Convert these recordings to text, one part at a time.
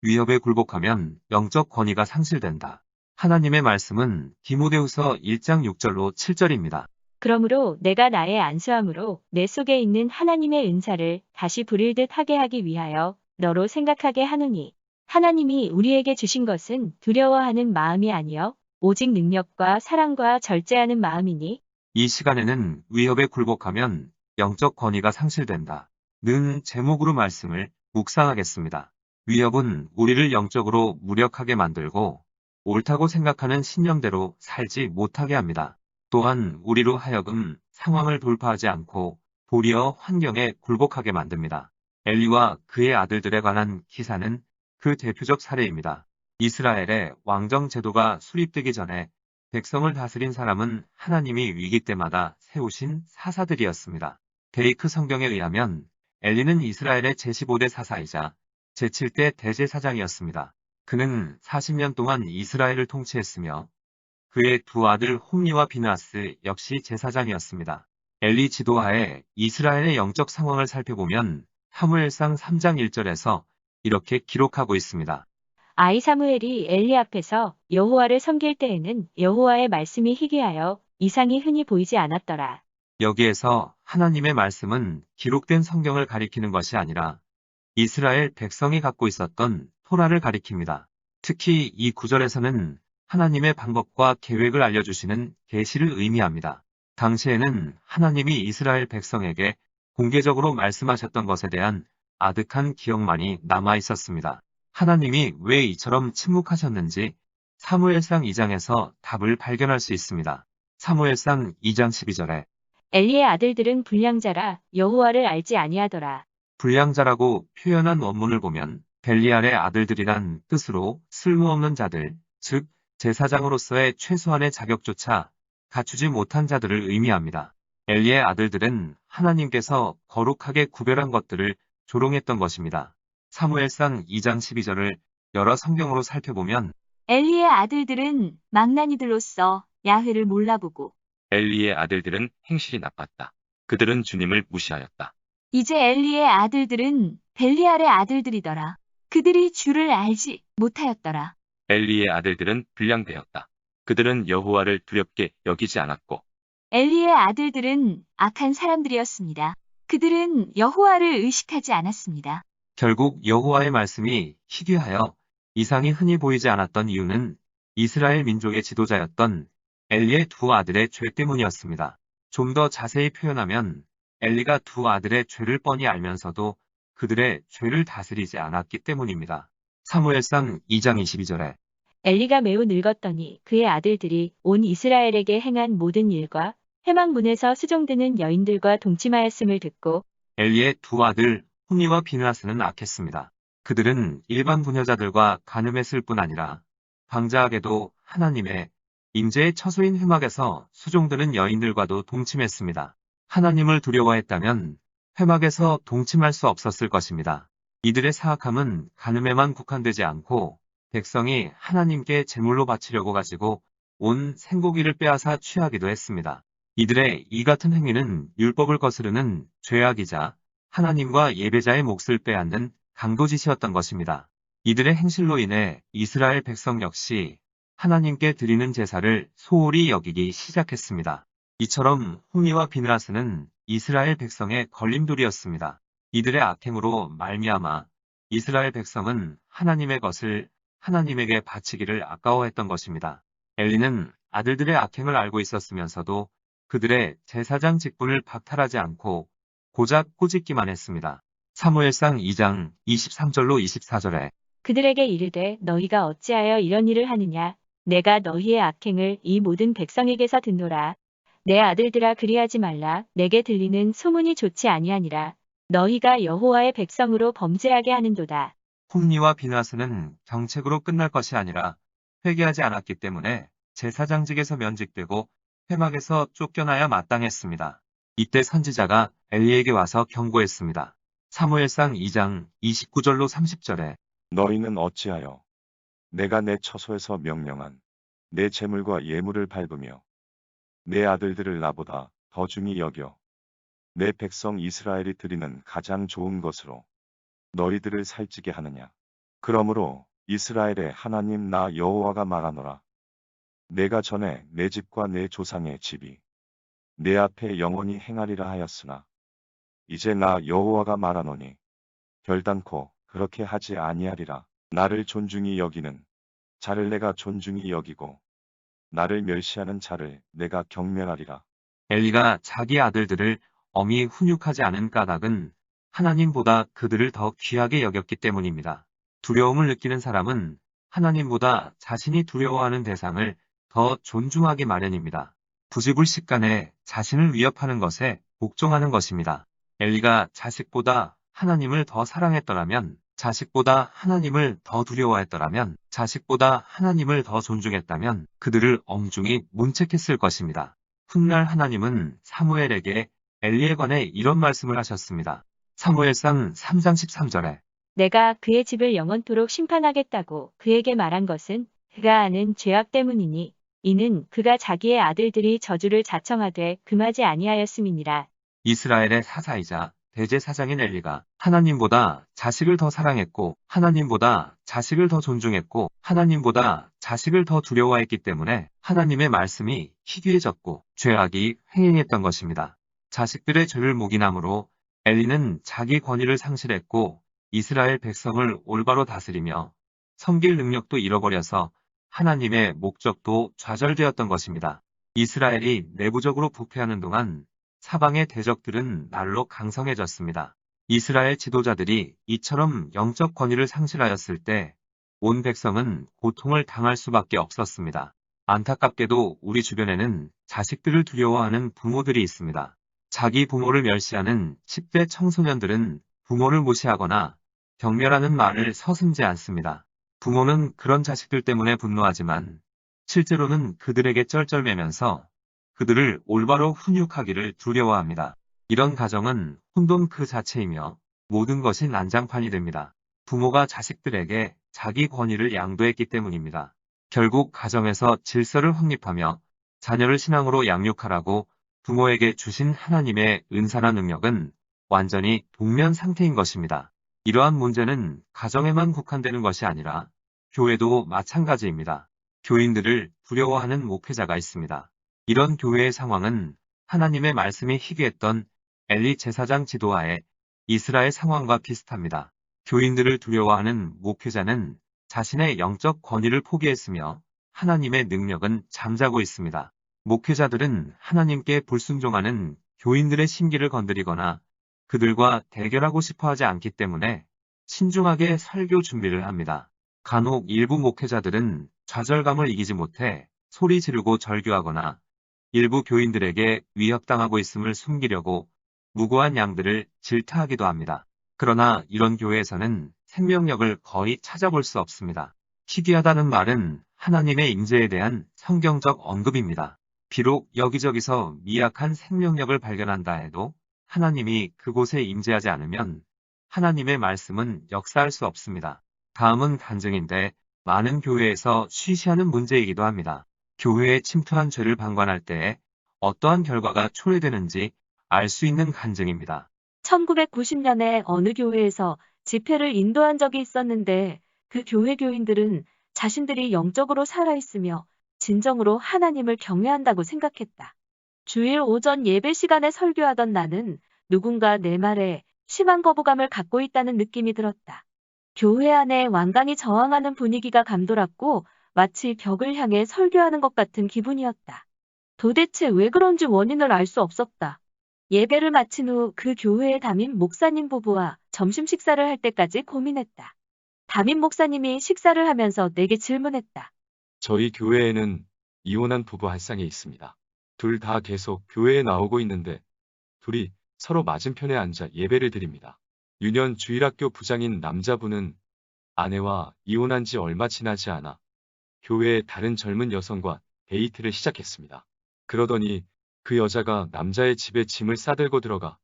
위협에 굴복하면 영적 권위가 상실된다. 하나님의 말씀은 디모데후서 1장 6절로 7절입니다. 그러므로 내가 나의 안수함으로 내 속에 있는 하나님의 은사를 다시 부릴 듯 하게 하기 위하여 너로 생각하게 하노니 하나님이 우리에게 주신 것은 두려워하는 마음이 아니요 오직 능력과 사랑과 절제하는 마음이니 이 시간에는 위협에 굴복하면 영적 권위가 상실된다. 는 제목으로 말씀을 묵상하겠습니다. 위협은 우리를 영적으로 무력하게 만들고 옳다고 생각하는 신념대로 살지 못하게 합니다. 또한 우리로 하여금 상황을 돌파하지 않고 도리어 환경에 굴복하게 만듭니다. 엘리와 그의 아들들에 관한 기사는 그 대표적 사례입니다. 이스라엘의 왕정 제도가 수립되기 전에 백성을 다스린 사람은 하나님이 위기 때마다 세우신 사사들이었습니다. 데이크 성경에 의하면 엘리는 이스라엘의 제15대 사사이자 제7대 대제사장이었습니다. 그는 40년 동안 이스라엘을 통치했으며 그의 두 아들 홈리와 비나스 역시 제사장이었습니다. 엘리 지도하에 이스라엘의 영적 상황을 살펴보면 사무엘상 3장 1절에서 이렇게 기록하고 있습니다. 아이 사무엘이 엘리 앞에서 여호와를 섬길 때에는 여호와의 말씀이 희귀하여 이상이 흔히 보이지 않았더라. 여기에서 하나님의 말씀은 기록된 성경을 가리키는 것이 아니라 이스라엘 백성이 갖고 있었던 토라를 가리킵니다. 특히 이 구절에서는 하나님의 방법과 계획을 알려주시는 계시를 의미합니다. 당시에는 하나님이 이스라엘 백성에게 공개적으로 말씀하셨던 것에 대한 아득한 기억만이 남아 있었습니다. 하나님이 왜 이처럼 침묵하셨는지 사무엘상 2장에서 답을 발견할 수 있습니다. 사무엘상 2장 12절에 엘리의 아들들은 불량자라 여호와를 알지 아니하더라. 불량자라고 표현한 원문을 보면 벨리알의 아들들이란 뜻으로 쓸모없는 자들, 즉 제사장으로서의 최소한의 자격조차 갖추지 못한 자들을 의미합니다. 엘리의 아들들은 하나님께서 거룩하게 구별한 것들을 조롱했던 것입니다. 사무엘상 2장 12절을 여러 성경으로 살펴보면 엘리의 아들들은 망나니들로서 야훼를 몰라보고 엘리의 아들들은 행실이 나빴다. 그들은 주님을 무시하였다. 이제 엘리의 아들들은 벨리알의 아들들이더라. 그들이 주를 알지 못하였더라. 엘리의 아들들은 불량되었다. 그들은 여호와를 두렵게 여기지 않았고 엘리의 아들들은 악한 사람들이었습니다. 그들은 여호와를 의식하지 않았습니다. 결국 여호와의 말씀이 희귀하여 이상이 흔히 보이지 않았던 이유는 이스라엘 민족의 지도자였던 엘리의 두 아들의 죄 때문이었습니다. 좀 더 자세히 표현하면 엘리가 두 아들의 죄를 뻔히 알면서도 그들의 죄를 다스리지 않았기 때문입니다. 사무엘상 2장 22절에 엘리가 매우 늙었더니 그의 아들들이 온 이스라엘에게 행한 모든 일과 회막문에서 수종드는 여인들과 동침하였음을 듣고 엘리의 두 아들 홈리와 비느하스는 악했습니다. 그들은 일반 부녀자들과 간음했을 뿐 아니라 방자하게도 하나님의 임재의 처소인 회막에서 수종드는 여인들과도 동침했습니다. 하나님을 두려워했다면 회막에서 동침할 수 없었을 것입니다. 이들의 사악함은 간음에만 국한되지 않고 백성이 하나님께 제물로 바치려고 가지고 온 생고기를 빼앗아 취하기도 했습니다. 이들의 이 같은 행위는 율법을 거스르는 죄악이자 하나님과 예배자의 몫을 빼앗는 강도짓이었던 것입니다. 이들의 행실로 인해 이스라엘 백성 역시 하나님께 드리는 제사를 소홀히 여기기 시작했습니다. 이처럼 홈리와 비느하스는 이스라엘 백성의 걸림돌이었습니다. 이들의 악행으로 말미암아 이스라엘 백성은 하나님의 것을 하나님에게 바치기를 아까워했던 것입니다. 엘리는 아들들의 악행을 알고 있었으면서도 그들의 제사장 직분을 박탈하지 않고 고작 꼬집기만 했습니다. 사무엘상 2장 23절로 24절에 그들에게 이르되 너희가 어찌하여 이런 일을 하느냐 내가 너희의 악행을 이 모든 백성에게서 듣노라. 내 아들들아 그리하지 말라. 내게 들리는 소문이 좋지 아니하니라. 너희가 여호와의 백성으로 범죄하게 하는도다. 홈리와 비느하스는 정책으로 끝날 것이 아니라 회개하지 않았기 때문에 제사장직에서 면직되고 회막에서 쫓겨나야 마땅했습니다. 이때 선지자가 엘리에게 와서 경고했습니다. 사무엘상 2장 29절로 30절에 너희는 어찌하여 내가 내 처소에서 명령한 내 재물과 예물을 밟으며 내 아들들을 나보다 더 중히 여겨 내 백성 이스라엘이 드리는 가장 좋은 것으로 너희들을 살찌게 하느냐. 그러므로 이스라엘의 하나님 나 여호와가 말하노라. 내가 전에 내 집과 내 조상의 집이 내 앞에 영원히 행하리라 하였으나 이제 나 여호와가 말하노니 결단코 그렇게 하지 아니하리라. 나를 존중히 여기는 자를 내가 존중히 여기고 나를 멸시하는 자를 내가 경멸하리라. 엘리가 자기 아들들을 엄히 훈육하지 않은 까닭은 하나님보다 그들을 더 귀하게 여겼기 때문입니다. 두려움을 느끼는 사람은 하나님보다 자신이 두려워하는 대상을 더 존중하기 마련입니다. 부지불식간에 자신을 위협하는 것에 복종하는 것입니다. 엘리가 자식보다 하나님을 더 사랑했더라면, 자식보다 하나님을 더 두려워했더라면, 자식보다 하나님을 더 존중했다면 그들을 엄중히 문책했을 것입니다. 훗날 하나님은 사무엘에게 엘리에 관해 이런 말씀을 하셨습니다. 사무엘상 3장 13절에 내가 그의 집을 영원토록 심판하겠다고 그에게 말한 것은 그가 아는 죄악 때문이니 이는 그가 자기의 아들들이 저주를 자청하되 금하지 아니하였음이니라. 이스라엘의 사사이자 대제사장인 엘리가 하나님보다 자식을 더 사랑했고 하나님보다 자식을 더 존중했고 하나님보다 자식을 더 두려워했기 때문에 하나님의 말씀이 희귀해졌고 죄악이 횡행했던 것입니다. 자식들의 죄를 묵인함으로 엘리는 자기 권위를 상실했고 이스라엘 백성을 올바로 다스리며 섬길 능력도 잃어버려서 하나님의 목적도 좌절되었던 것입니다. 이스라엘이 내부적으로 부패하는 동안 사방의 대적들은 날로 강성해졌습니다. 이스라엘 지도자들이 이처럼 영적 권위를 상실하였을 때 온 백성은 고통을 당할 수밖에 없었습니다. 안타깝게도 우리 주변에는 자식들을 두려워하는 부모들이 있습니다. 자기 부모를 멸시하는 10대 청소년들은 부모를 무시하거나 경멸하는 말을 서슴지 않습니다. 부모는 그런 자식들 때문에 분노하지만 실제로는 그들에게 쩔쩔매면서 그들을 올바로 훈육하기를 두려워합니다. 이런 가정은 혼돈 그 자체이며 모든 것이 난장판이 됩니다. 부모가 자식들에게 자기 권위를 양도했기 때문입니다. 결국 가정에서 질서를 확립하며 자녀를 신앙으로 양육하라고 부모에게 주신 하나님의 은사나 능력은 완전히 동면 상태인 것입니다. 이러한 문제는 가정에만 국한되는 것이 아니라 교회도 마찬가지입니다. 교인들을 두려워하는 목회자가 있습니다. 이런 교회의 상황은 하나님의 말씀이 희귀했던 엘리 제사장 지도하에 이스라엘 상황과 비슷합니다. 교인들을 두려워하는 목회자는 자신의 영적 권위를 포기했으며 하나님의 능력은 잠자고 있습니다. 목회자들은 하나님께 불순종하는 교인들의 심기를 건드리거나 그들과 대결하고 싶어 하지 않기 때문에 신중하게 설교 준비를 합니다. 간혹 일부 목회자들은 좌절감을 이기지 못해 소리 지르고 절규하거나 일부 교인들에게 위협당하고 있음을 숨기려고 무고한 양들을 질타하기도 합니다. 그러나 이런 교회에서는 생명력을 거의 찾아볼 수 없습니다. 희귀하다는 말은 하나님의 임재에 대한 성경적 언급입니다. 비록 여기저기서 미약한 생명력을 발견한다 해도 하나님이 그곳에 임재하지 않으면 하나님의 말씀은 역사할 수 없습니다. 다음은 간증인데 많은 교회에서 쉬쉬하는 문제이기도 합니다. 교회에 침투한 죄를 방관할 때에 어떠한 결과가 초래되는지 알 수 있는 간증입니다. 1990년에 어느 교회에서 집회를 인도한 적이 있었는데 그 교회 교인들은 자신들이 영적으로 살아있으며 진정으로 하나님을 경외한다고 생각했다. 주일 오전 예배 시간에 설교하던 나는 누군가 내 말에 심한 거부감을 갖고 있다는 느낌이 들었다. 교회 안에 완강히 저항하는 분위기가 감돌았고 마치 벽을 향해 설교하는 것 같은 기분이었다. 도대체 왜 그런지 원인을 알 수 없었다. 예배를 마친 후 그 교회의 담임 목사님 부부와 점심 식사를 할 때까지 고민했다. 담임 목사님이 식사를 하면서 내게 질문했다. 저희 교회에는 이혼한 부부 한 쌍이 있습니다. 둘 다 계속 교회에 나오고 있는데 둘이 서로 맞은편에 앉아 예배를 드립니다. 유년 주일학교 부장인 남자분은 아내와 이혼한 지 얼마 지나지 않아 교회의 다른 젊은 여성과 데이트를 시작했습니다. 그러더니 그 여자가 남자의 집에 짐을 싸들고 들어가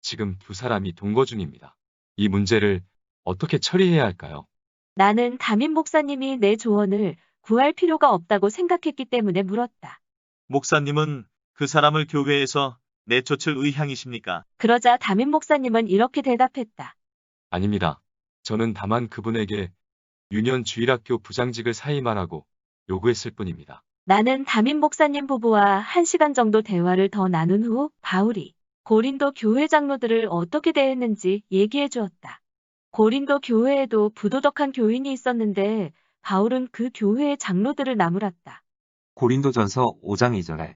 지금 두 사람이 동거 중입니다. 이 문제를 어떻게 처리해야 할까요? 나는 담임 목사님이 내 조언을 구할 필요가 없다고 생각했기 때문에 물었다. 목사님은 그 사람을 교회에서 내쫓을 의향이십니까? 그러자 담임 목사님은 이렇게 대답했다. 아닙니다. 저는 다만 그분에게 유년 주일학교 부장직을 사임하라고 요구했을 뿐입니다. 나는 담임 목사님 부부와 1시간 정도 대화를 더 나눈 후 바울이 고린도 교회 장로들을 어떻게 대했는지 얘기해 주었다. 고린도 교회에도 부도덕한 교인이 있었는데 바울은 그 교회의 장로들을 나무랐다. 고린도전서 5장 2절에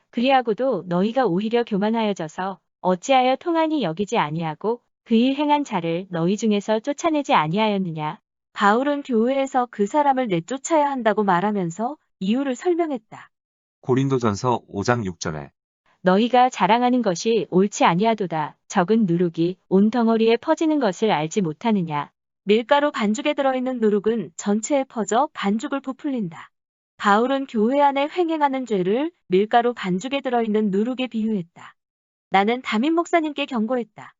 그리하고도 너희가 오히려 교만하여져서 어찌하여 통한이 여기지 아니하고 그 일 행한 자를 너희 중에서 쫓아내지 아니하였느냐. 바울은 교회에서 그 사람을 내쫓아야 한다고 말하면서 이유를 설명했다. 고린도전서 5장 6절에 너희가 자랑하는 것이 옳지 아니하도다. 적은 누룩이 온 덩어리에 퍼지는 것을 알지 못하느냐. 밀가루 반죽에 들어있는 누룩은 전체에 퍼져 반죽을 부풀린다. 바울은 교회 안에 횡행하는 죄를 밀가루 반죽에 들어있는 누룩에 비유했다. 나는 담임 목사님께 경고했다.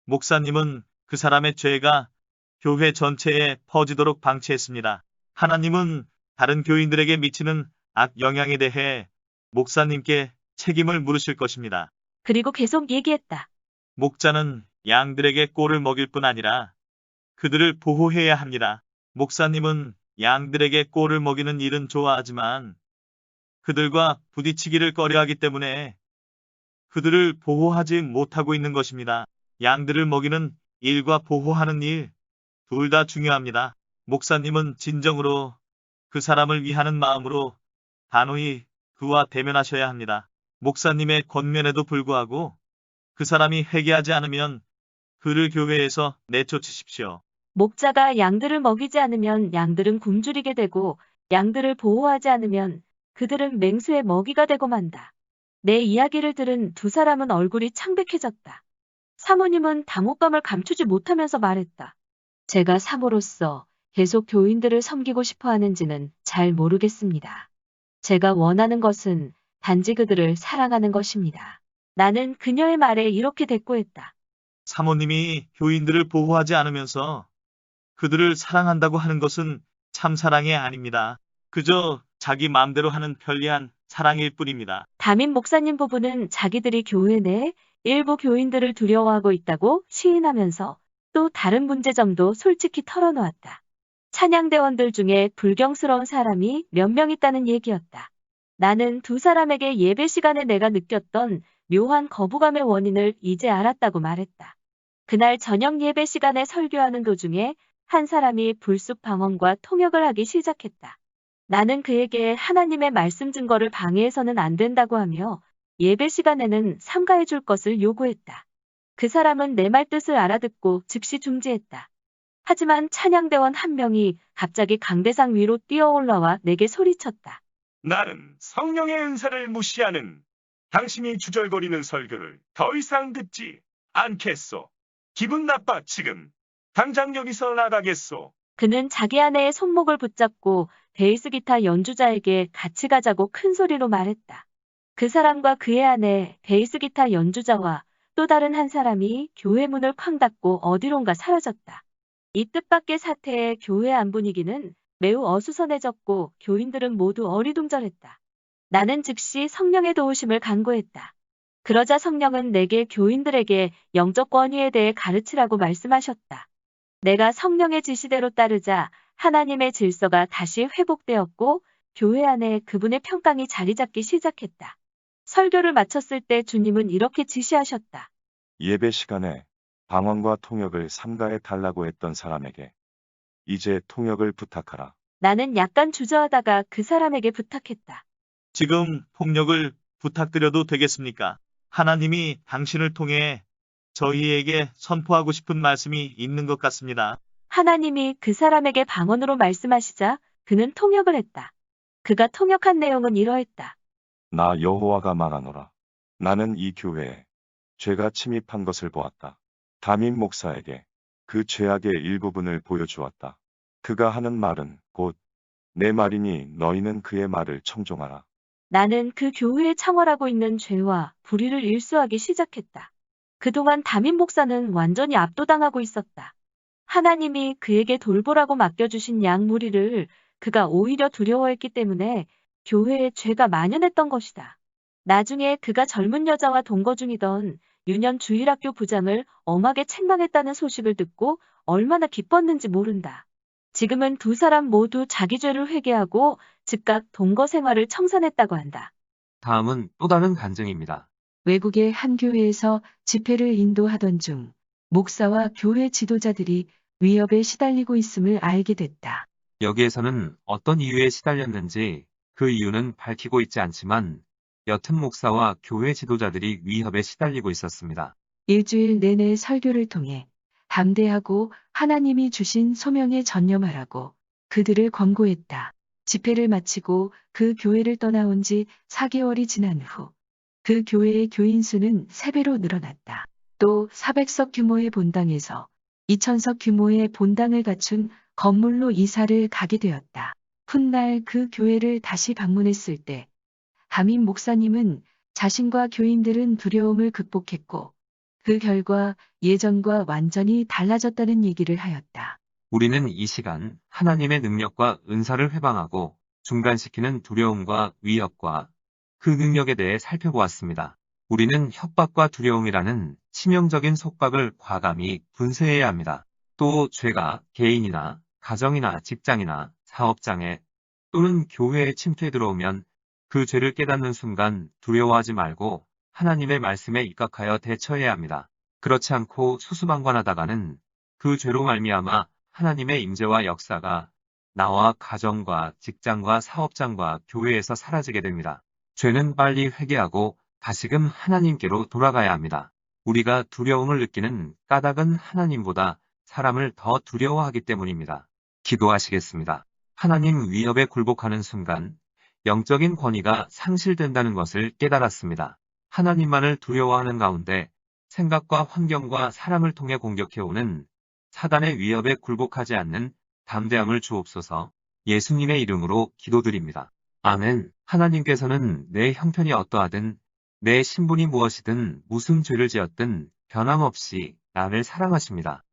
목사님은 그 사람의 죄가 교회 전체에 퍼지도록 방치했습니다. 하나님은 다른 교인들에게 미치는 악 영향에 대해 목사님께 책임을 물으실 것입니다. 그리고 계속 얘기했다. 목자는 양들에게 꼴을 먹일 뿐 아니라 그들을 보호해야 합니다. 목사님은 양들에게 꼴을 먹이는 일은 좋아하지만 그들과 부딪히기를 꺼려하기 때문에 그들을 보호하지 못하고 있는 것입니다. 양들을 먹이는 일과 보호하는 일, 둘 다 중요합니다. 목사님은 진정으로 그 사람을 위하는 마음으로 단호히 그와 대면하셔야 합니다. 목사님의 권면에도 불구하고 그 사람이 회개하지 않으면 그를 교회에서 내쫓으십시오. 목자가 양들을 먹이지 않으면 양들은 굶주리게 되고 양들을 보호하지 않으면 그들은 맹수의 먹이가 되고 만다. 내 이야기를 들은 두 사람은 얼굴이 창백해졌다. 사모님은 당혹감을 감추지 못하면서 말했다. 제가 사모로서 계속 교인들을 섬기고 싶어 하는지는 잘 모르겠습니다. 제가 원하는 것은 단지 그들을 사랑하는 것입니다. 나는 그녀의 말에 이렇게 대꾸했다. 사모님이 교인들을 보호하지 않으면서 그들을 사랑한다고 하는 것은 참 사랑이 아닙니다. 그저 자기 마음대로 하는 편리한 사랑일 뿐입니다. 담임 목사님 부부는 자기들이 교회 내 일부 교인들을 두려워하고 있다고 시인하면서 또 다른 문제점도 솔직히 털어놓았다. 찬양대원들 중에 불경스러운 사람이 몇 명 있다는 얘기였다. 나는 두 사람에게 예배 시간에 내가 느꼈던 묘한 거부감의 원인을 이제 알았다고 말했다. 그날 저녁 예배 시간에 설교하는 도중에 한 사람이 불쑥 방언과 통역을 하기 시작했다. 나는 그에게 하나님의 말씀 증거를 방해해서는 안 된다고 하며 예배 시간에는 삼가해 줄 것을 요구했다. 그 사람은 내 말 뜻을 알아듣고 즉시 중지했다. 하지만 찬양대원 한 명이 갑자기 강대상 위로 뛰어올라와 내게 소리쳤다. 나는 성령의 은사를 무시하는 당신이 주절거리는 설교를 더 이상 듣지 않겠소. 기분 나빠 지금. 당장 여기서 나가겠소. 그는 자기 아내의 손목을 붙잡고 베이스 기타 연주자에게 같이 가자고 큰 소리로 말했다. 그 사람과 그의 아내, 베이스 기타 연주자와 또 다른 한 사람이 교회 문을 쾅 닫고 어디론가 사라졌다. 이 뜻밖의 사태에 교회 안 분위기는 매우 어수선해졌고 교인들은 모두 어리둥절했다. 나는 즉시 성령의 도우심을 간구했다. 그러자 성령은 내게 교인들에게 영적 권위에 대해 가르치라고 말씀하셨다. 내가 성령의 지시대로 따르자 하나님의 질서가 다시 회복되었고 교회 안에 그분의 평강이 자리 잡기 시작했다. 설교를 마쳤을 때 주님은 이렇게 지시하셨다. 예배 시간에 방언과 통역을 삼가해 달라고 했던 사람에게 이제 통역을 부탁하라. 나는 약간 주저하다가 그 사람에게 부탁했다. 지금 폭력을 부탁드려도 되겠습니까? 하나님이 당신을 통해 저희에게 선포하고 싶은 말씀이 있는 것 같습니다. 하나님이 그 사람에게 방언으로 말씀하시자 그는 통역을 했다. 그가 통역한 내용은 이러했다. 나 여호와가 말하노라. 나는 이 교회에 죄가 침입한 것을 보았다. 담임 목사에게 그 죄악의 일부분을 보여주었다. 그가 하는 말은 곧 내 말이니 너희는 그의 말을 청종하라. 나는 그 교회에 창궐하고 있는 죄와 불의를 일수하기 시작했다. 그동안 담임 목사는 완전히 압도당하고 있었다. 하나님이 그에게 돌보라고 맡겨주신 양 무리를 그가 오히려 두려워했기 때문에 교회에 죄가 만연했던 것이다. 나중에 그가 젊은 여자와 동거 중이던 유년 주일학교 부장을 엄하게 책망했다는 소식을 듣고 얼마나 기뻤는지 모른다. 지금은 두 사람 모두 자기 죄를 회개하고 즉각 동거 생활을 청산했다고 한다. 다음은 또 다른 간증입니다. 외국의 한 교회에서 집회를 인도하던 중 목사와 교회 지도자들이 위협에 시달리고 있음을 알게 됐다. 여기에서는 어떤 이유에 시달렸는지 그 이유는 밝히고 있지 않지만 여튼 목사와 교회 지도자들이 위협에 시달리고 있었습니다. 일주일 내내 설교를 통해 담대하고 하나님이 주신 소명에 전념하라고 그들을 권고했다. 집회를 마치고 그 교회를 떠나온 지 4개월이 지난 후 그 교회의 교인 수는 3배로 늘어났다. 또 400석 규모의 본당에서 2000석 규모의 본당을 갖춘 건물로 이사를 가게 되었다. 훗날 그 교회를 다시 방문했을 때 담임 목사님은 자신과 교인들은 두려움을 극복했고 그 결과 예전과 완전히 달라졌다는 얘기를 하였다. 우리는 이 시간 하나님의 능력과 은사를 회방하고 중단시키는 두려움과 위협과 그 능력에 대해 살펴보았습니다. 우리는 협박과 두려움이라는 치명적인 속박을 과감히 분쇄해야 합니다. 또 죄가 개인이나 가정이나 직장이나 사업장에 또는 교회에 침투해 들어오면 그 죄를 깨닫는 순간 두려워하지 말고 하나님의 말씀에 입각하여 대처해야 합니다. 그렇지 않고 수수방관하다가는 그 죄로 말미암아 하나님의 임재와 역사가 나와 가정과 직장과 사업장과 교회에서 사라지게 됩니다. 죄는 빨리 회개하고 다시금 하나님께로 돌아가야 합니다. 우리가 두려움을 느끼는 까닭은 하나님보다 사람을 더 두려워하기 때문입니다. 기도하시겠습니다. 하나님 위협에 굴복하는 순간 영적인 권위가 상실된다는 것을 깨달았습니다. 하나님만을 두려워하는 가운데 생각과 환경과 사람을 통해 공격해오는 사단의 위협에 굴복하지 않는 담대함을 주옵소서. 예수님의 이름으로 기도드립니다. 아멘. 하나님께서는 내 형편이 어떠하든 내 신분이 무엇이든 무슨 죄를 지었든 변함없이 나를 사랑하십니다.